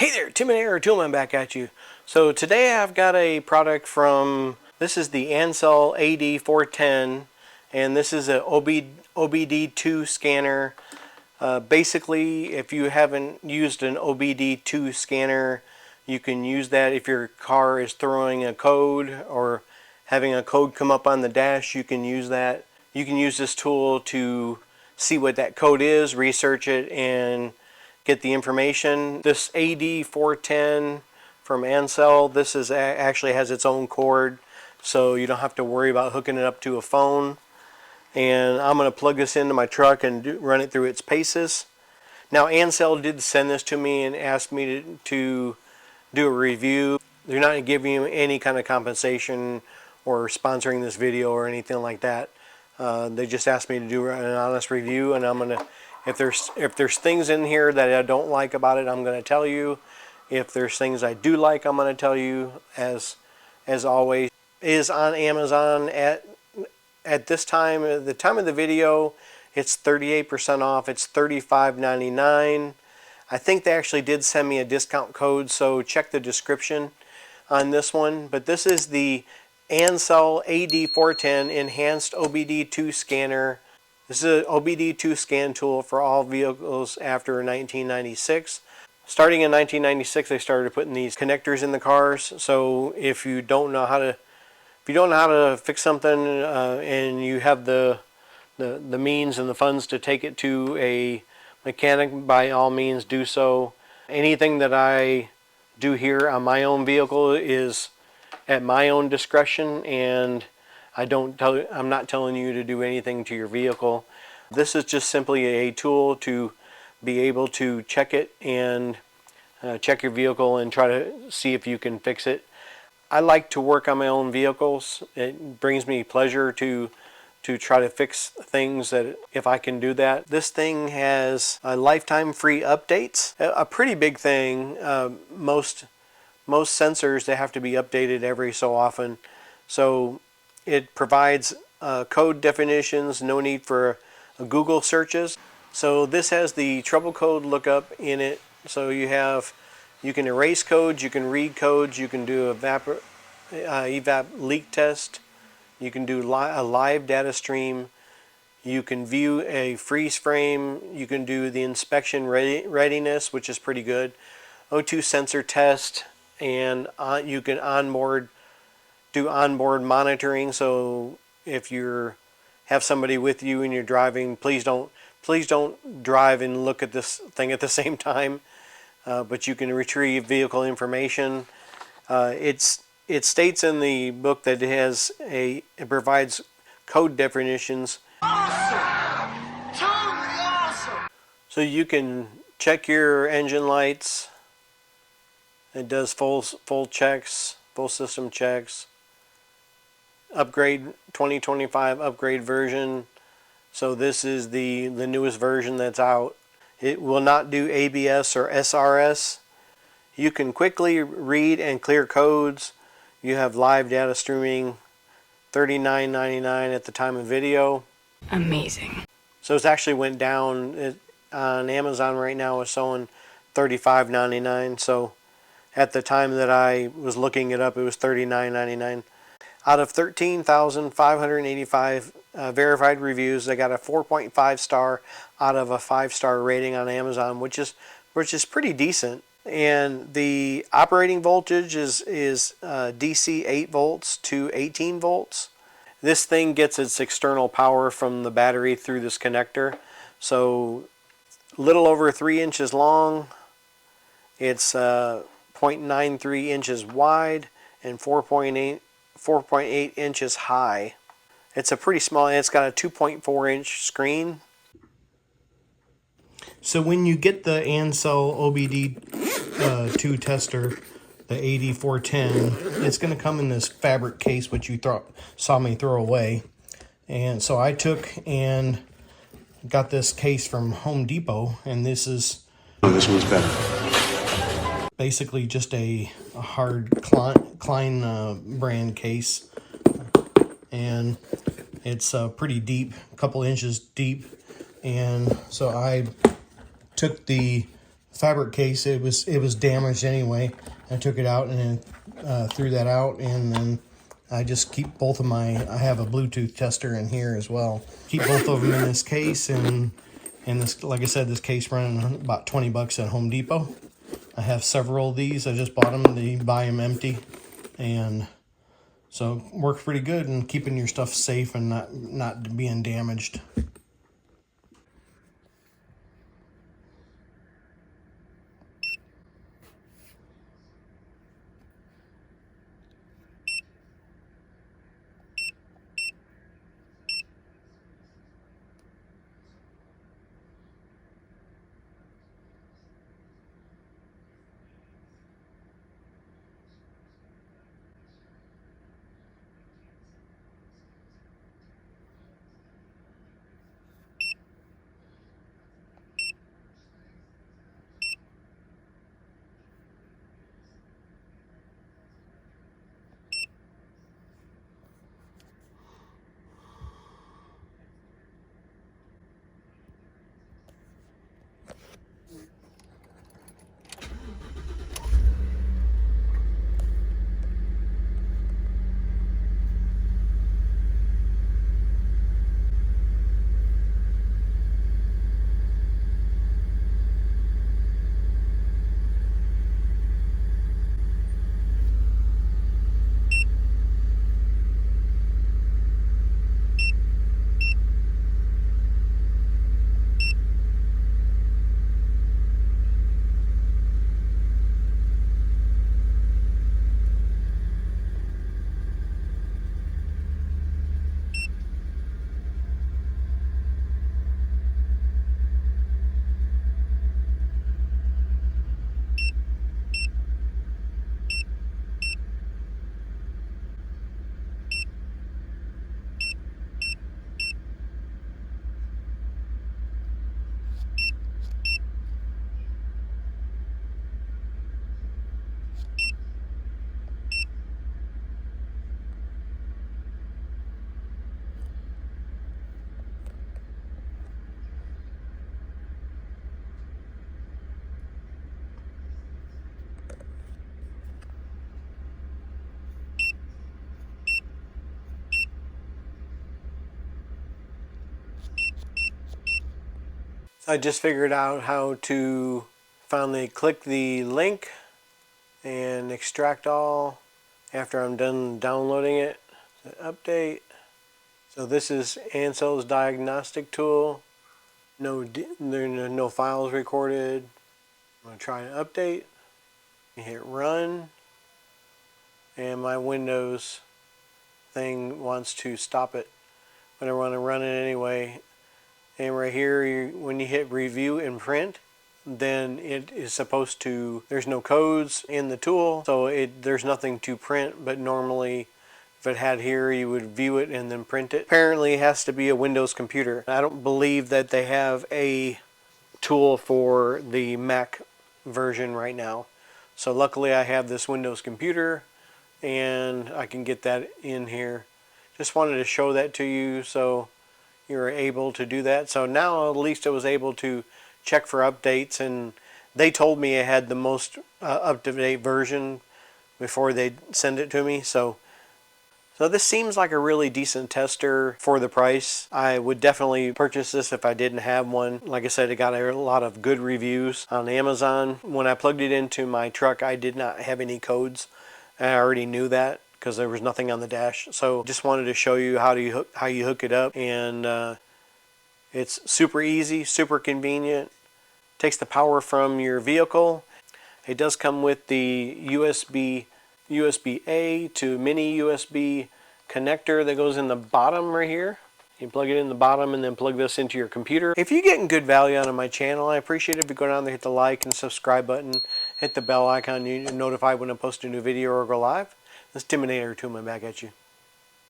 Hey there, Tim and Air Toolman back at you. So today I've got a product from, this is the Angel AD410, and this is an OBD2 scanner. Basically, if you haven't used an OBD2 scanner, you can use that if your car is throwing a code or having a code come up on the dash. You can use that. You can use this tool to see what that code is, research it, and get the information. This AD410 from Ansel, this is actually has its own cord, so you don't have to worry about hooking it up to a phone. And I'm going to plug this into my truck and run it through its paces. Now Ansel did send this to me and asked me to do a review. They're not giving you any kind of compensation or sponsoring this video or anything like that. They just asked me to do an honest review, and I'm going to, if there's things in here that I don't like about it, I'm going to tell you. If there's things I do like, I'm going to tell you. As always, it is on Amazon at this time. At the time of the video, it's 38% off. It's $35.99. I think they actually did send me a discount code, so check the description on this one. But this is the Ansel AD410 Enhanced OBD2 Scanner. This is an OBD2 scan tool for all vehicles after 1996. Starting in 1996, they started putting these connectors in the cars. So if you don't know how to fix something and you have the means and the funds to take it to a mechanic, by all means do so. Anything that I do here on my own vehicle is at my own discretion, and I'm not telling you to do anything to your vehicle. This is just simply a tool to be able to check it and check your vehicle and try to see if you can fix it. I like to work on my own vehicles. It brings me pleasure to try to fix things that if I can do that. This thing has lifetime free updates. A pretty big thing. Most sensors, they have to be updated every so often. So it provides code definitions, no need for Google searches. So this has the trouble code lookup in it. So you can erase codes, you can read codes, you can do evap leak test, you can do a live data stream, you can view a freeze frame, you can do the inspection readiness, which is pretty good, O2 sensor test, and you can do onboard monitoring. So if you have somebody with you and you're driving, please don't drive and look at this thing at the same time. But you can retrieve vehicle information. It states in the book that it provides code definitions. Awesome! Totally awesome! So you can check your engine lights. It does full checks, full system checks. Upgrade 2025 upgrade version. So this is the newest version that's out. It will not do ABS or SRS. You can quickly read and clear codes. You have live data streaming, $39.99 at the time of video. Amazing. So it's actually went down. On Amazon right now it's showing $35.99. So at the time that I was looking it up, it was $39.99. Out of 13,585 verified reviews, they got a 4.5 star out of a 5-star rating on Amazon, which is pretty decent. And the operating voltage is DC 8 volts to 18 volts. This thing gets its external power from the battery through this connector. So a little over 3 inches long. It's 0.93 inches wide and 4.8 inches high. It's a pretty small, and it's got a 2.4 inch screen. So when you get the Ansel OBD2 tester, the AD410, it's going to come in this fabric case, which you saw me throw away. And so I took and got this case from Home Depot, and this is... Oh, this one's better. Basically just a hard Klein brand case, and it's pretty deep, a couple inches deep. And so I took the fabric case. It was damaged anyway. I took it out and then threw that out, and then I just keep both of my, I have a Bluetooth tester in here as well. Keep both of them in this case, and this, like I said, this case running about 20 bucks at Home Depot. I have several of these. I just bought them. They buy them empty, and so works pretty good in keeping your stuff safe and not being damaged. I just figured out how to finally click the link and extract all after I'm done downloading it. Update. So this is Angel's Diagnostic tool. There are no files recorded. I'm going to try an update. Hit run. And my Windows thing wants to stop it. But I want to run it anyway. And right here, when you hit review and print, then it is supposed to, there's no codes in the tool, so there's nothing to print, but normally if it had here, you would view it and then print it. Apparently it has to be a Windows computer. I don't believe that they have a tool for the Mac version right now. So luckily I have this Windows computer and I can get that in here. Just wanted to show that to you so you're able to do that. So now at least I was able to check for updates, and they told me I had the most up-to-date version before they send it to me. So this seems like a really decent tester for the price. I would definitely purchase this if I didn't have one. Like I said, it got a lot of good reviews on Amazon. When I plugged it into my truck, I did not have any codes. I already knew that because there was nothing on the dash. So just wanted to show you how you hook it up, and it's super easy, super convenient. Takes the power from your vehicle. It does come with the USB-A to mini USB connector that goes in the bottom right here. You plug it in the bottom and then plug this into your computer. If you're getting good value out of my channel, I appreciate it if you go down there, hit the like and subscribe button, hit the bell icon, you get notified when I post a new video or go live. This Timinator 2, I'm back at you.